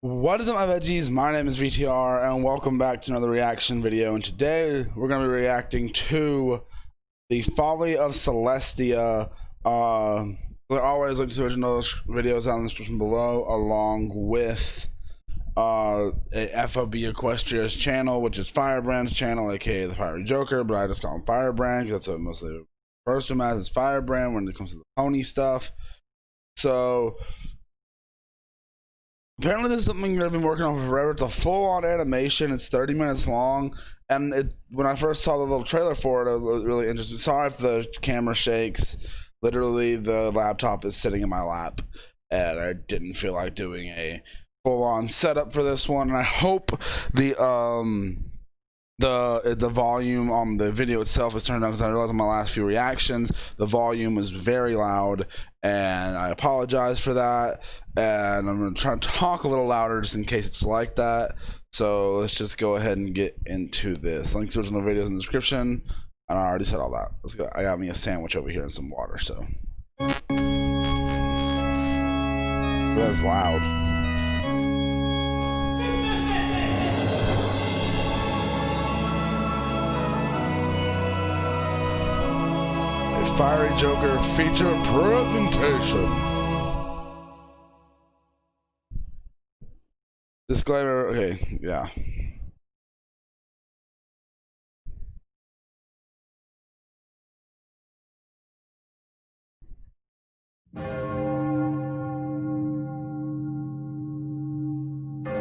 What is up, my veggies? My name is VTR and welcome back to another reaction video, and today we're going to be reacting to the Folly of Celestia. We'll always link to the original videos down in the description below, along with a FOB Equestria's channel, which is Firebrand's channel, aka the Fiery Joker, but I just call him Firebrand because that's what mostly refers to him as, is Firebrand when it comes to the pony stuff. So apparently this is something I've been working on for forever. It's a full-on animation. It's 30 minutes long, and when I first saw the little trailer for it, I was really interested. Sorry if the camera shakes. Literally, the laptop is sitting in my lap, and I didn't feel like doing a full-on setup for this one. And I hope the volume on the video itself is turned down, because I realized on my last few reactions the volume was very loud, and I apologize for that. And I'm going to try to talk a little louder just in case it's like that. So let's just go ahead and get into this. Link to original videos in the description, and I already said all that. Let's go. I got me a sandwich over here and some water, so that's loud. Fiery Joker feature presentation. Disclaimer, okay, yeah.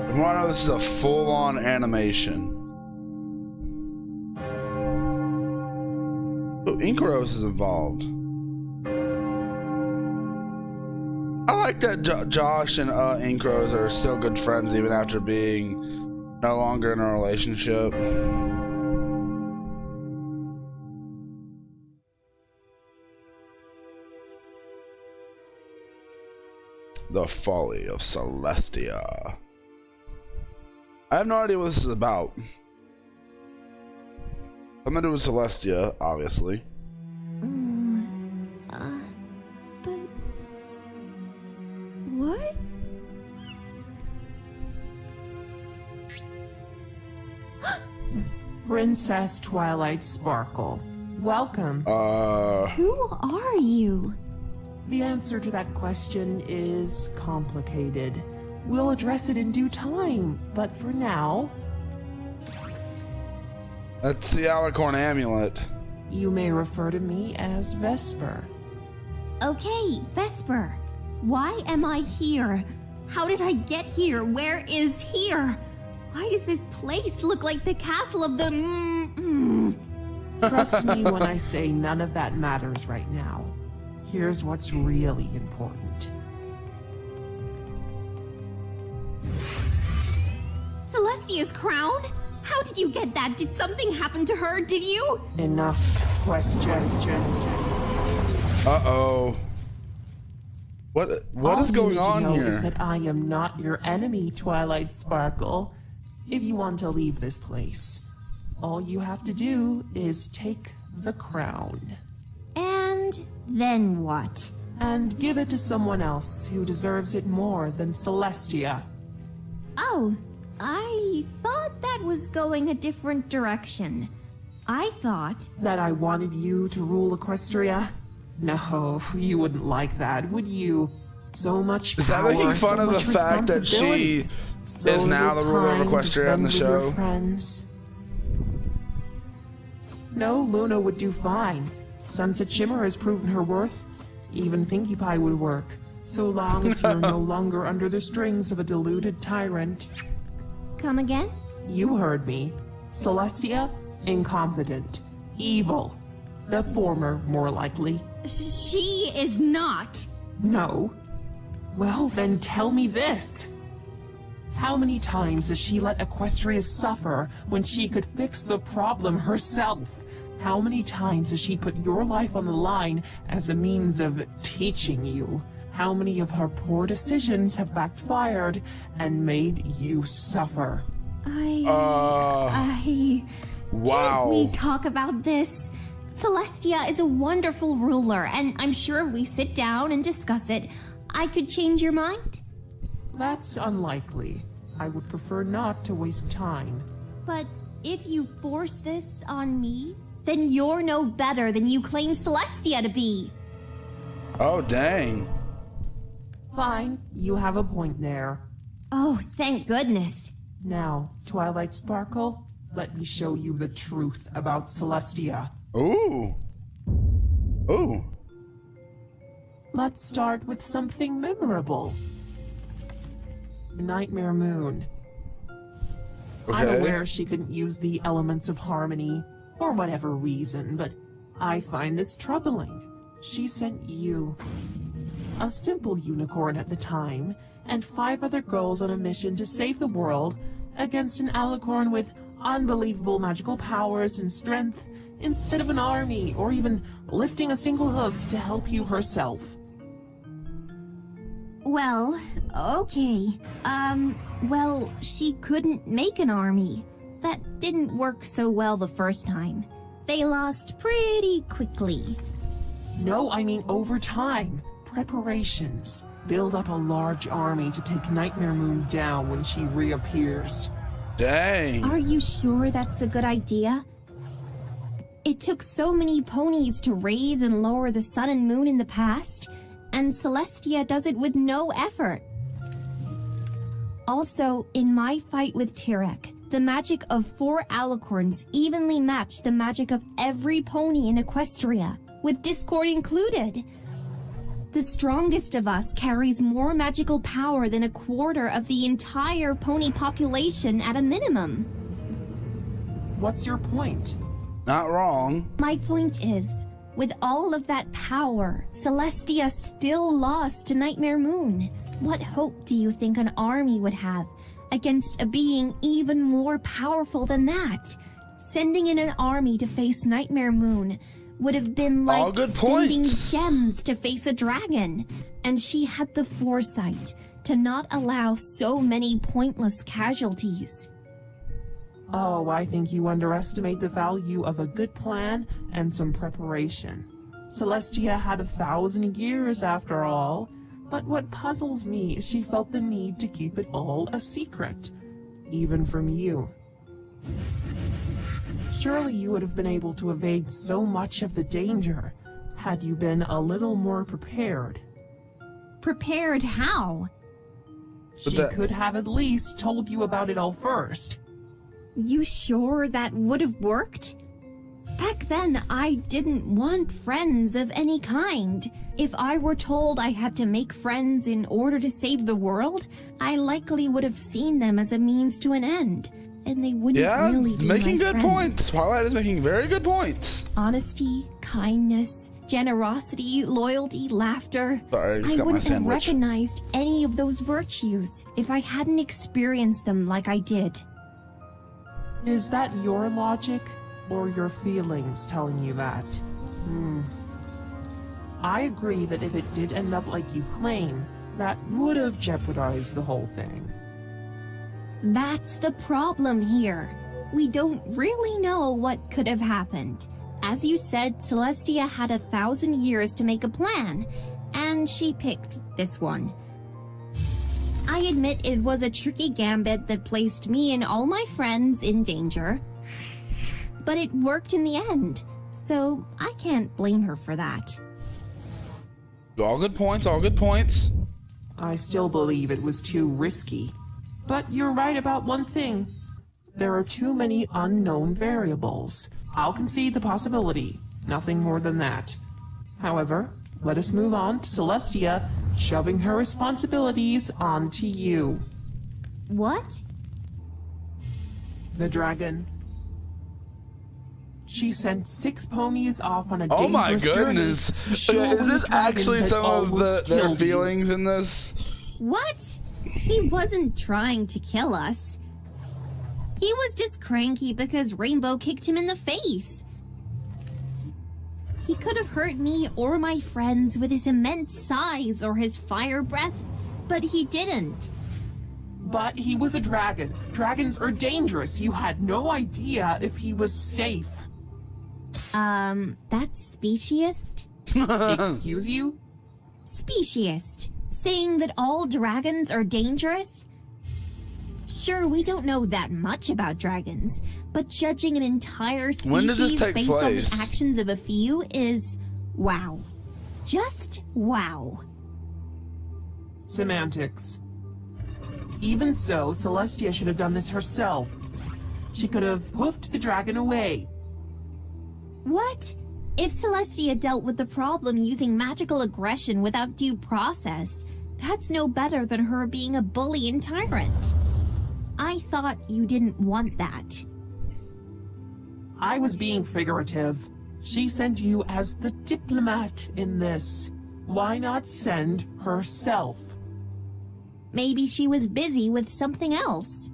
From what I know, this is a full-on animation. Oh, Inkros is involved. I like that Josh and Inkros are still good friends even after being no longer in a relationship. The Folly of Celestia. I have no idea what this is about. Something to do with Celestia, obviously. But what? Princess Twilight Sparkle, welcome. Who are you? The answer to that question is complicated. We'll address it in due time, but for now, That's the Alicorn amulet. you may refer to me as Vesper. Okay, Vesper. Why am I here? How did I get here? Where is here? Why does this place look like the castle of the... Trust me when I say none of that matters right now. Here's what's really important. Celestia's crown? How did you get that? Did something happen to her? Did you? Enough questions. Uh-oh. What is going on All you need to know here? is that I am not your enemy, Twilight Sparkle. If you want to leave this place, all you have to do is take the crown. And then what? And give it to someone else who deserves it more than Celestia. Oh, I thought that was going a different direction. I thought... That I wanted you to rule Equestria? No, you wouldn't like that, would you? So much power, Is that making fun so of the much fact that she so is now little the ruler of time to Equestria in the spend with your show? friends. No, Luna would do fine. Sunset Shimmer has proven her worth. Even Pinkie Pie would work, so long as you're no longer under the strings of a deluded tyrant. Come again? You heard me. Celestia, incompetent. Evil. The former, more likely. She is not. No. Well, then tell me this. How many times has she let Equestria suffer when she could fix the problem herself? How many times has she put your life on the line as a means of teaching you? How many of her poor decisions have backfired and made you suffer? Wow. Can't we talk about this? Celestia is a wonderful ruler, and I'm sure if we sit down and discuss it, I could change your mind. That's unlikely. I would prefer not to waste time. But if you force this on me, then you're no better than you claim Celestia to be. Oh, dang. Fine, you have a point there. Oh, thank goodness. Now, Twilight Sparkle, let me show you the truth about Celestia. Ooh. Ooh. Let's start with something memorable. Nightmare Moon. Okay. I'm aware she couldn't use the elements of harmony, for whatever reason, but I find this troubling. She sent you, a simple unicorn at the time, and 5 other girls on a mission to save the world against an alicorn with unbelievable magical powers and strength, instead of an army or even lifting a single hoof to help you herself. Well, okay. Well, she couldn't make an army. That didn't work so well the first time. They lost pretty quickly. No, I mean over time. Preparations. Build up a large army to take Nightmare Moon down when she reappears. Dang. Are you sure that's a good idea? It took so many ponies to raise and lower the sun and moon in the past, and Celestia does it with no effort. Also, in my fight with Tyrek, the magic of 4 alicorns evenly matched the magic of every pony in Equestria, with Discord included. The strongest of us carries more magical power than a quarter of the entire pony population at a minimum. What's your point? Not wrong. My point is, with all of that power, Celestia still lost to Nightmare Moon. What hope do you think an army would have against a being even more powerful than that? Sending in an army to face Nightmare Moon would have been like sending gems to face a dragon. And she had the foresight to not allow so many pointless casualties. Oh, I think you underestimate the value of a good plan and some preparation. Celestia had 1,000 years after all, but what puzzles me is she felt the need to keep it all a secret, even from you. Surely you would have been able to evade so much of the danger had you been a little more prepared. Prepared how? She could have at least told you about it all first. You sure that would have worked? Back then, I didn't want friends of any kind. If I were told I had to make friends in order to save the world, I likely would have seen them as a means to an end, and they wouldn't really be making my good friends. points. Twilight is making very good points. Honesty, kindness, generosity, loyalty, laughter. Sorry, I just I got my wouldn't have sandwich. recognized any of those virtues if I hadn't experienced them like I did. Is that your logic, or your feelings telling you that? I agree that if it did end up like you claim, that would have jeopardized the whole thing. That's the problem here. We don't really know what could have happened. As you said, Celestia had 1,000 years to make a plan, and she picked this one. I admit it was a tricky gambit that placed me and all my friends in danger, but it worked in the end, so I can't blame her for that. All good points, all good points. I still believe it was too risky. But you're right about one thing. There are too many unknown variables. I'll concede the possibility, nothing more than that. However, let us move on to Celestia shoving her responsibilities onto you. What? The dragon. She sent 6 ponies off on a Oh my dangerous goodness. journey to show Is the this dragon actually that some of almost their killed you. feelings in this? What? He wasn't trying to kill us. He was just cranky because Rainbow kicked him in the face. He could have hurt me or my friends with his immense size or his fire breath, but he didn't. But he was a dragon. Dragons are dangerous. You had no idea if he was safe. That's speciest? Excuse you? Speciest. saying that all dragons are dangerous? Sure, we don't know that much about dragons, but judging an entire When does this species take based on place? the actions of a few is wow. Just wow. Semantics. Even so, Celestia should have done this herself. She could have hoofed the dragon away. What? If Celestia dealt with the problem using magical aggression without due process, that's no better than her being a bully and tyrant. I thought you didn't want that. I was being figurative. She sent you as the diplomat in this. Why not send herself? Maybe she was busy with something else.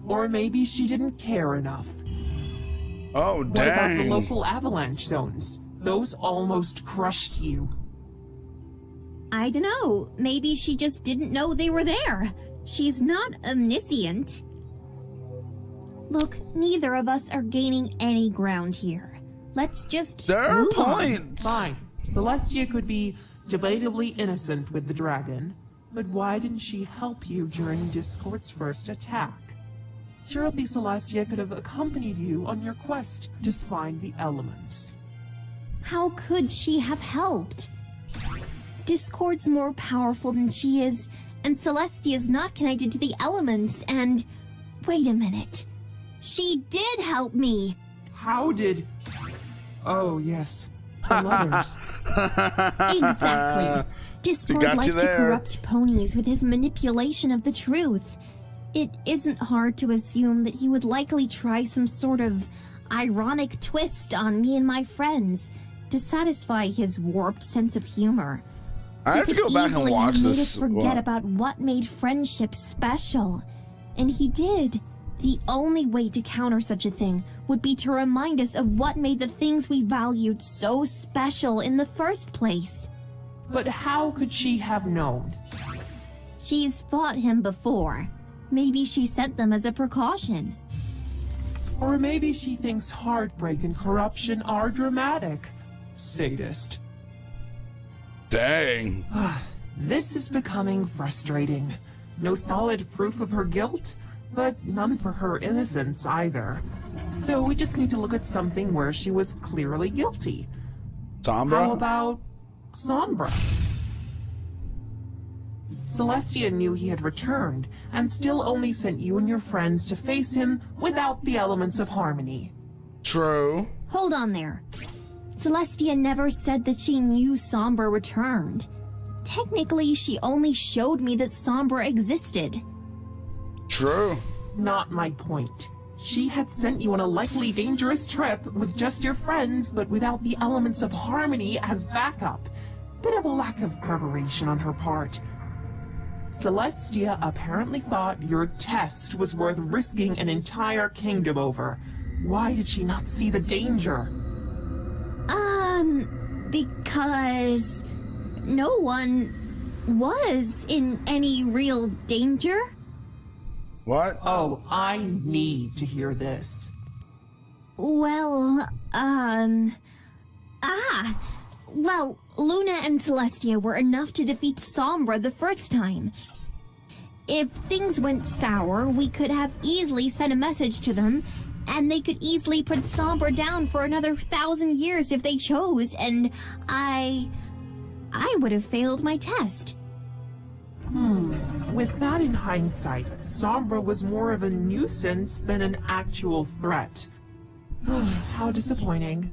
Or maybe she didn't care enough. Oh, What about the dang. local avalanche zones? Those almost crushed you. I don't know. Maybe she just didn't know they were there. She's not omniscient. Look, neither of us are gaining any ground here. Let's just There are move on. points. Fine. Celestia could be debatably innocent with the dragon, but why didn't she help you during Discord's first attack? Surely Celestia could have accompanied you on your quest to find the elements. How could she have helped? Discord's more powerful than she is, and Celestia's not connected to the elements, and... Wait a minute. She did help me! How did... Oh, yes. The lovers. Exactly. Discord got liked you to there. corrupt ponies with his manipulation of the truth. It isn't hard to assume that he would likely try some sort of ironic twist on me and my friends to satisfy his warped sense of humor. I have to go back and Easily watch have made this. us forget about what made friendship special. And he did. The only way to counter such a thing would be to remind us of what made the things we valued so special in the first place. But how could she have known? She's fought him before. Maybe she sent them as a precaution. Or maybe she thinks heartbreak and corruption are dramatic. Sadist. Dang. This is becoming frustrating. No solid proof of her guilt, but none for her innocence either. So we just need to look at something where she was clearly guilty. How Sombra? about Sombra? Celestia knew he had returned, and still only sent you and your friends to face him without the elements of harmony. True. Hold on there. Celestia never said that she knew Sombra returned. Technically, she only showed me that Sombra existed. True. Not my point. She had sent you on a likely dangerous trip with just your friends, but without the elements of harmony as backup. Bit of a lack of preparation on her part. Celestia apparently thought your test was worth risking an entire kingdom over. Why did she not see the danger? Because no one was in any real danger. What? Oh, I need to hear this. Well, well, Luna and Celestia were enough to defeat Sombra the first time. If things went sour, we could have easily sent a message to them, and they could easily put Sombra down for another 1,000 years if they chose, and I would have failed my test. With that in hindsight, Sombra was more of a nuisance than an actual threat. How disappointing.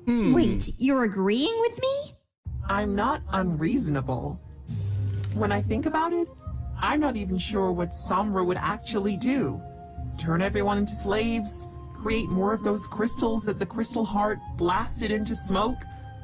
Wait, you're agreeing with me? I'm not unreasonable. When I think about it, I'm not even sure what Sombra would actually do. Turn everyone into slaves? Create more of those crystals that the Crystal Heart blasted into smoke?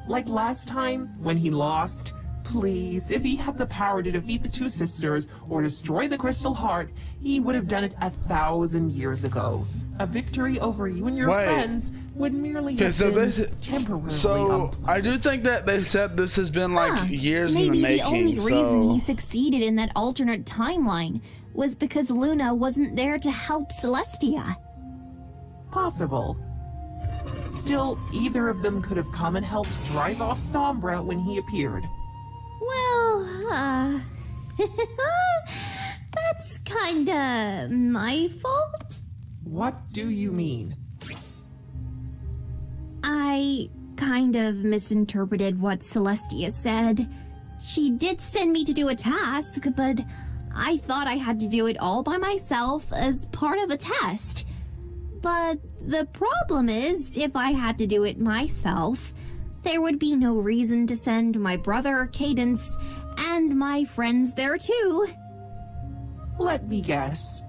Like last time, when he lost? Please, if he had the power to defeat the two sisters or destroy the Crystal Heart, he would have done it 1,000 years ago. A victory over you and your Wait. friends would merely Okay, have so been temporarily So I unpleasant. do think that they said this has been like Huh, years in maybe the the only making. reason he So succeeded in that alternate timeline was because Luna wasn't there to help Celestia. Possible. Still, either of them could have come and helped drive off Sombra when he appeared. Well, Uh, that's kinda my fault. What do you mean? I kind of misinterpreted what Celestia said. She did send me to do a task, but I thought I had to do it all by myself as part of a test. But the problem is, if I had to do it myself, there would be no reason to send my brother, Cadence, and my friends there too. Let me guess.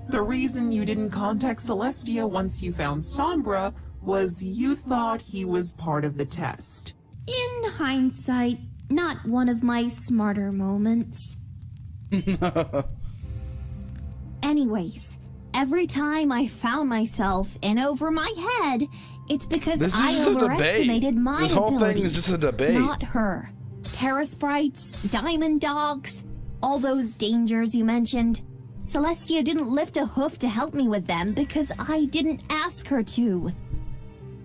The reason you didn't contact Celestia once you found Sombra was you thought he was part of the test. In hindsight, not one of my smarter moments. Anyways, every time I found myself in over my head, it's because I overestimated my abilities. This whole thing is just a debate. Not her. Parasprites, diamond dogs, all those dangers you mentioned. Celestia didn't lift a hoof to help me with them because I didn't ask her to.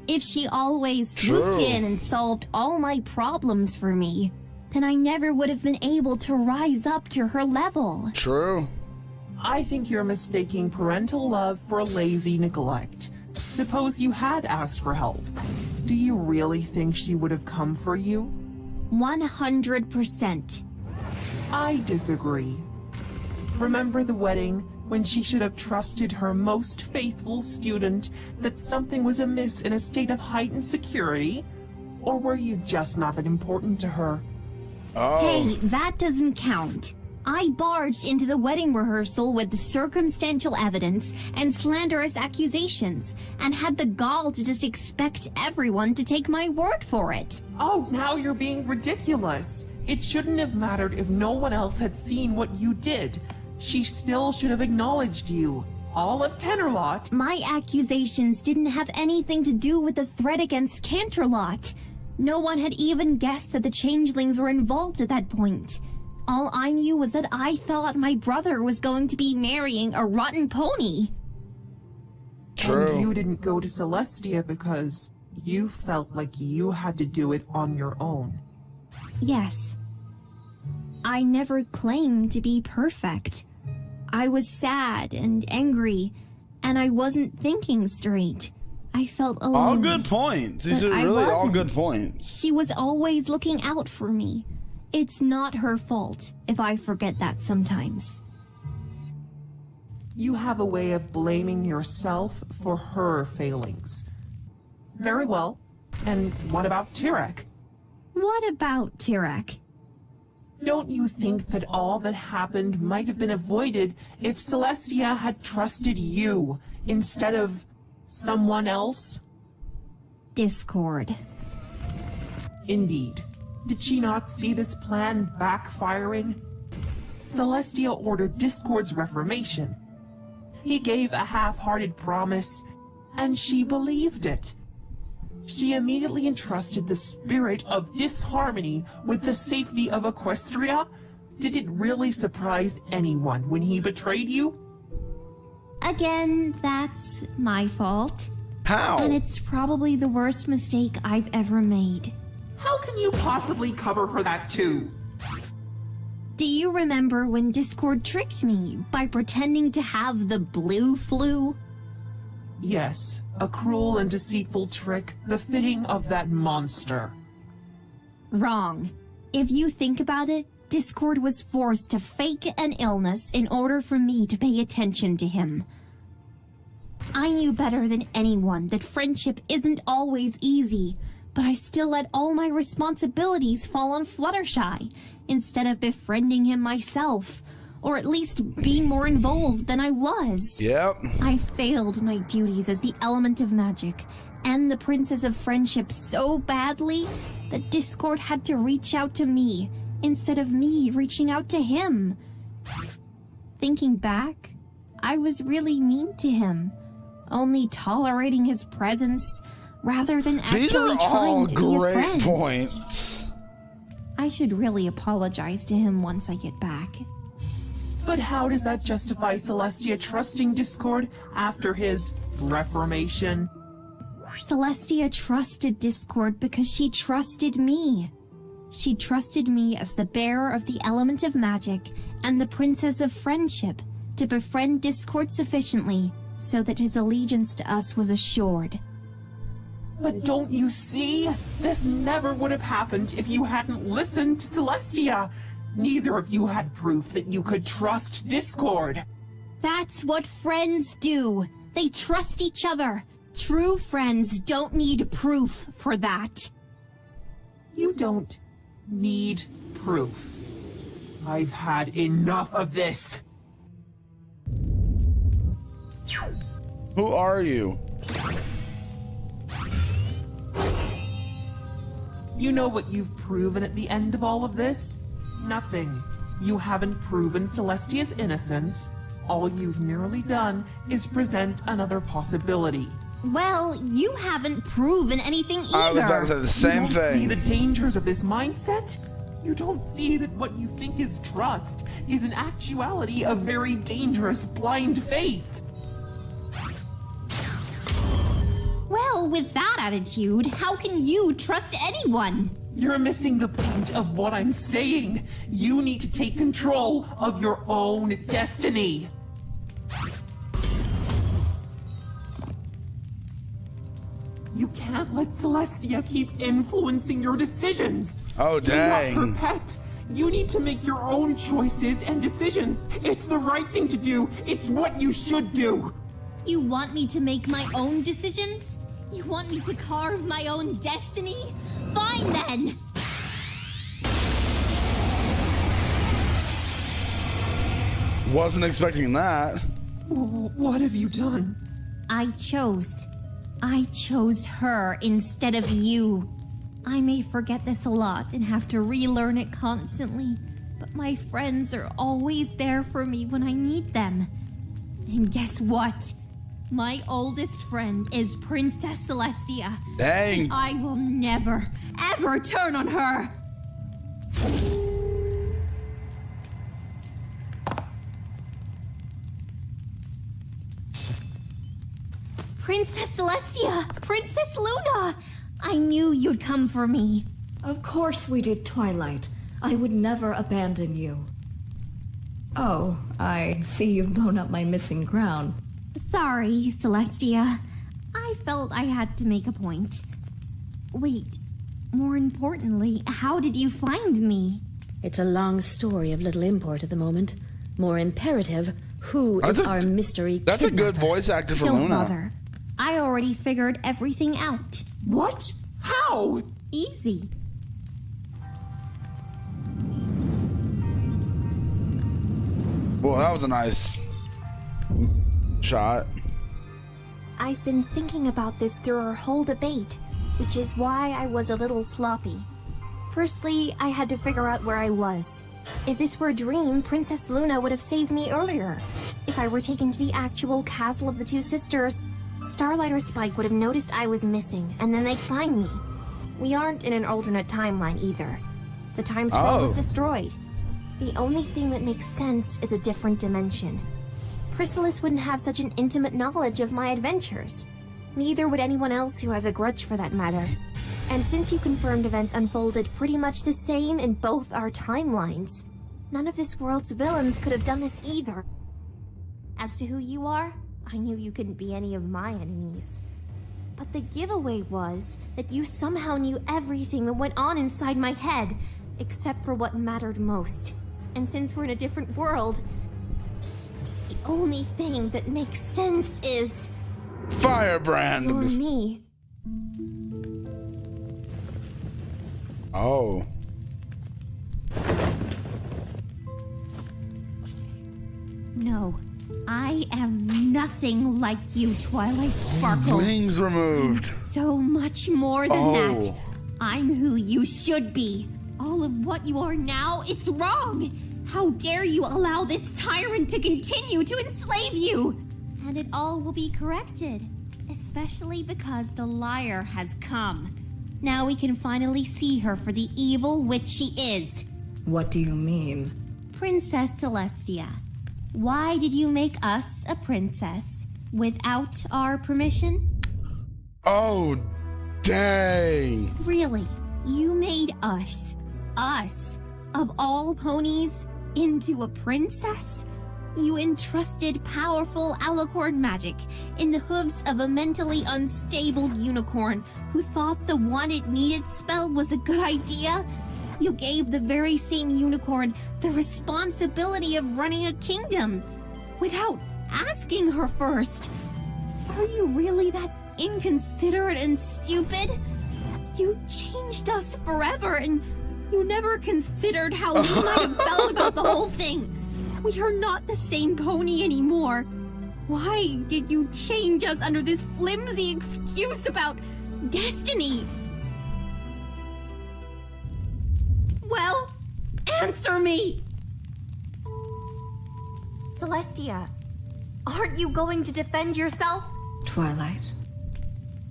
If she always swooped in and solved all my problems for me, then I never would have been able to rise up to her level. True. I think you're mistaking parental love for lazy neglect. Suppose you had asked for help. Do you really think she would have come for you? 100%. I disagree. Remember the wedding, when she should have trusted her most faithful student that something was amiss in a state of heightened security? Or were you just not that important to her? Oh. Hey, that doesn't count. I barged into the wedding rehearsal with circumstantial evidence and slanderous accusations, and had the gall to just expect everyone to take my word for it. Oh, now you're being ridiculous. It shouldn't have mattered if no one else had seen what you did. She still should have acknowledged you. All of Canterlot. My accusations didn't have anything to do with the threat against Canterlot. No one had even guessed that the changelings were involved at that point. All I knew was that I thought my brother was going to be marrying a rotten pony. True. And you didn't go to Celestia because you felt like you had to do it on your own. Yes. I never claimed to be perfect. I was sad and angry, and I wasn't thinking straight. I felt alone. All good points. These are really all good points. She was always looking out for me. It's not her fault if I forget that sometimes. You have a way of blaming yourself for her failings. Very well. And what about Tyrek? What about Tyrek? Don't you think that all that happened might have been avoided if Celestia had trusted you instead of someone else? Discord. Indeed. Did she not see this plan backfiring? Celestia ordered Discord's reformation. He gave a half-hearted promise, and she believed it. She immediately entrusted the spirit of disharmony with the safety of Equestria. Did it really surprise anyone when he betrayed you? Again, that's my fault. How? And it's probably the worst mistake I've ever made. How can you possibly cover for that too? Do you remember when Discord tricked me by pretending to have the blue flu? Yes, a cruel and deceitful trick befitting of that monster. Wrong. If you think about it, Discord was forced to fake an illness in order for me to pay attention to him. I knew better than anyone that friendship isn't always easy, but I still let all my responsibilities fall on Fluttershy instead of befriending him myself, or at least being more involved than I was. Yep. I failed my duties as the element of magic and the princess of friendship so badly that Discord had to reach out to me instead of me reaching out to him. Thinking back, I was really mean to him, only tolerating his presence rather than These are actually all trying to be a great friend. points. I should really apologize to him once I get back. But how does that justify Celestia trusting Discord after his reformation? Celestia trusted Discord because she trusted me. She trusted me as the bearer of the element of magic and the princess of friendship to befriend Discord sufficiently so that his allegiance to us was assured. But don't you see? This never would have happened if you hadn't listened to Celestia. Neither of you had proof that you could trust Discord. That's what friends do. They trust each other. True friends don't need proof for that. You don't need proof. I've had enough of this. Who are you? You know what you've proven at the end of all of this? Nothing. You haven't proven Celestia's innocence. All you've merely done is present another possibility. Well, you haven't proven anything either. I was about to say the same You don't see thing. the dangers of this mindset? You don't see that what you think is trust is in actuality a very dangerous blind faith. Well, with that attitude, how can you trust anyone? You're missing the point of what I'm saying. You need to take control of your own destiny. You can't let Celestia keep influencing your decisions. Oh, dang. You're not her pet. You need to make your own choices and decisions. It's the right thing to do. It's what you should do. You want me to make my own decisions? You want me to carve my own destiny? Fine then! Wasn't expecting that. What have you done? I chose her instead of you. I may forget this a lot and have to relearn it constantly, but my friends are always there for me when I need them. And guess what? My oldest friend is Princess Celestia. Dang. And I will never, ever turn on her. Princess Celestia! Princess Luna! I knew you'd come for me. Of course we did, Twilight. I would never abandon you. Oh, I see you've blown up my missing crown. Sorry, Celestia. I felt I had to make a point. Wait, more importantly, how did you find me? It's a long story of little import at the moment. More imperative, who is our mystery That's a good kidnapper? voice actor for Don't Luna. bother. I already figured everything out. What? How? Easy. Well, that was a nice shot. I've been thinking about this through our whole debate, which is why I was a little sloppy. Firstly, I had to figure out where I was. If this were a dream, Princess Luna would have saved me earlier. If I were taken to the actual castle of the two sisters, Starlight or Spike would have noticed I was missing, and then they'd find me. We aren't in an alternate timeline either. The time scroll was destroyed. The only thing that makes sense is a different dimension. Chrysalis wouldn't have such an intimate knowledge of my adventures. Neither would anyone else who has a grudge for that matter. And since you confirmed events unfolded pretty much the same in both our timelines, none of this world's villains could have done this either. As to who you are, I knew you couldn't be any of my enemies. But the giveaway was that you somehow knew everything that went on inside my head, except for what mattered most. And since we're in a different world, the only thing that makes sense is... Firebrand. You're me. Oh. No, I am nothing like you, Twilight Sparkle. Wings removed. So much more than Oh. that. I'm who you should be. All of what you are now, it's wrong. How dare you allow this tyrant to continue to enslave you? And it all will be corrected, especially because the liar has come. Now we can finally see her for the evil witch she is. What do you mean? Princess Celestia, why did you make us a princess without our permission? Oh, dang. Really, you made us, us, of all ponies, into a princess? You entrusted powerful alicorn magic in the hooves of a mentally unstable unicorn who thought the one it needed spell was a good idea? You gave the very same unicorn the responsibility of running a kingdom without asking her first. Are you really that inconsiderate and stupid? You changed us forever, and you never considered how we might have felt about the whole thing. We are not the same pony anymore. Why did you change us under this flimsy excuse about destiny? Well, answer me! Celestia, aren't you going to defend yourself? Twilight,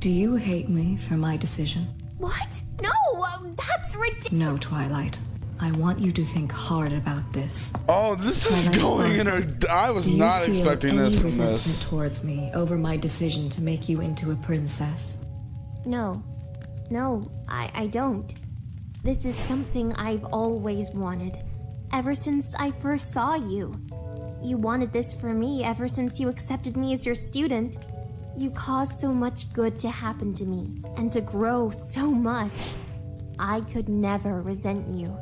do you hate me for my decision? What? No, that's ridiculous. No, Twilight. I want you to think hard about this. Oh, this is Twilight's going in fine. her. I was Do you not feel expecting any this from resentment this. towards me over my decision to make you into a princess? No, I don't. This is something I've always wanted, ever since I first saw you. You wanted this for me ever since you accepted me as your student. You caused so much good to happen to me, and to grow so much. I could never resent you.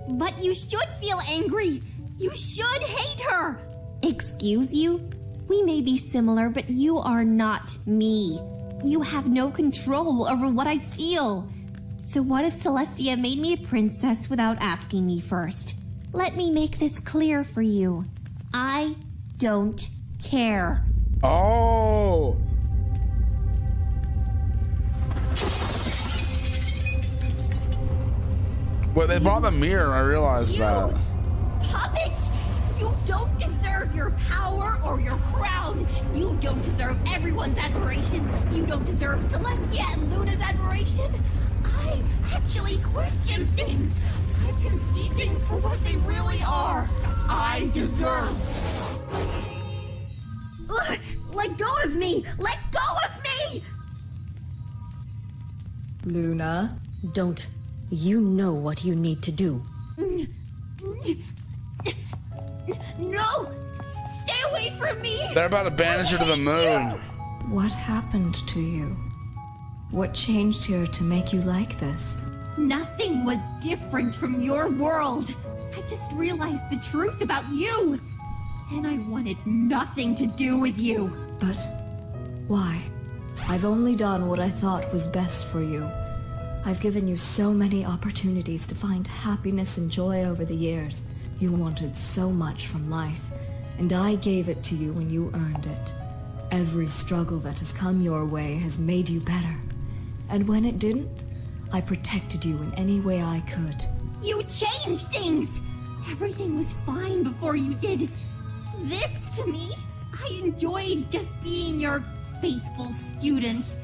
But you should feel angry. You should hate her. Excuse you? We may be similar, but you are not me. You have no control over what I feel. So what if Celestia made me a princess without asking me first? Let me make this clear for you. I don't care. Oh. Well, they brought the mirror. I realized that. Puppet! You don't deserve your power or your crown. You don't deserve everyone's admiration. You don't deserve Celestia and Luna's admiration. I actually question things. I can see things for what they really are. I deserve. Let go of me! Let go of me! Luna, don't. You know what you need to do. No! Stay away from me! They're about to banish her to the moon. What happened to you? What changed here to make you like this? Nothing was different from your world. I just realized the truth about you. And I wanted nothing to do with you. But why? I've only done what I thought was best for you. I've given you so many opportunities to find happiness and joy over the years. You wanted so much from life, and I gave it to you when you earned it. Every struggle that has come your way has made you better. And when it didn't, I protected you in any way I could. You changed things. Everything was fine before you did this to me. I enjoyed just being your faithful student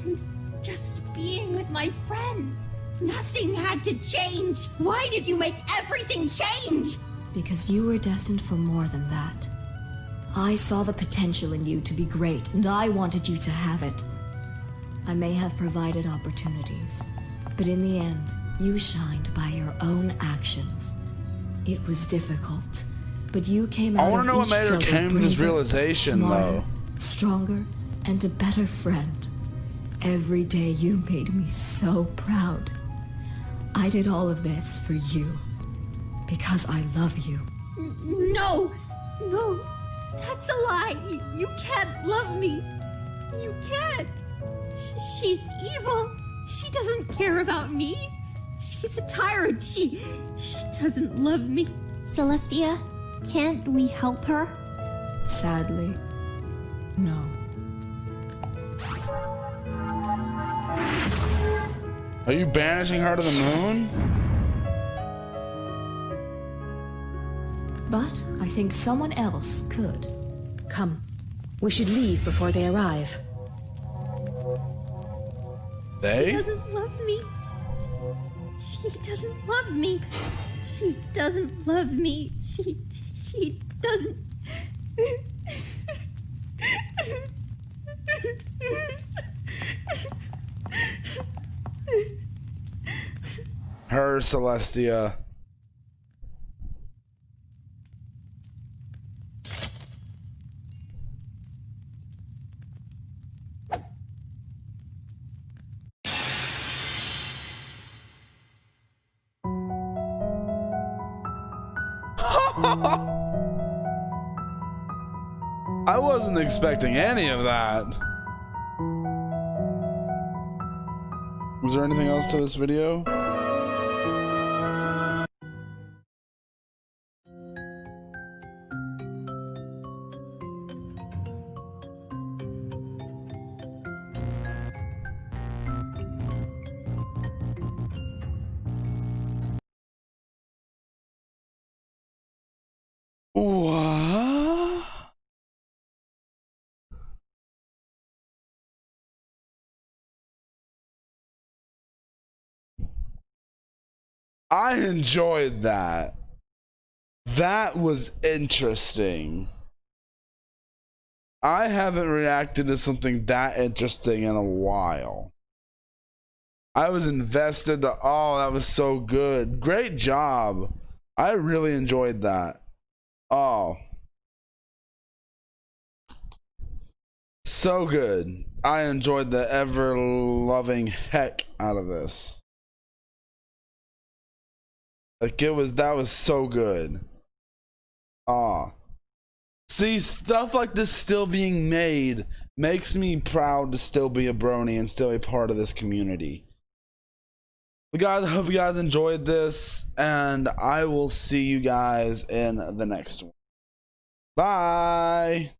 and just being with my friends. Nothing had to change. Why did you make everything change? Because you were destined for more than that. I saw the potential in you to be great, and I wanted you to have it. I may have provided opportunities, but in the end, you shined by your own actions. It was difficult, but you came out I want of to know what each made her struggle came to this braver, realization, smarter, though. stronger, and a better friend. Every day you made me so proud. I did all of this for you, because I love you. No, that's a lie. You can't love me. You can't. She's evil. She doesn't care about me. She's a tyrant. She doesn't love me. Celestia, can't we help her? Sadly, no. Are you banishing her to the moon? But I think someone else could. Come, we should leave before they arrive. She They? doesn't love me. She doesn't love me. She doesn't love me. She doesn't. Her Celestia. I wasn't expecting any of that. Is there anything else to this video? What? I enjoyed that. That was interesting. I haven't reacted to something that interesting in a while. I was invested. Oh, that was so good. Great job. I really enjoyed that. Oh. So good. I enjoyed the ever-loving heck out of this. Like that was so good. Ah. See, stuff like this still being made makes me proud to still be a brony and still a part of this community. But guys, I hope you guys enjoyed this, and I will see you guys in the next one. Bye!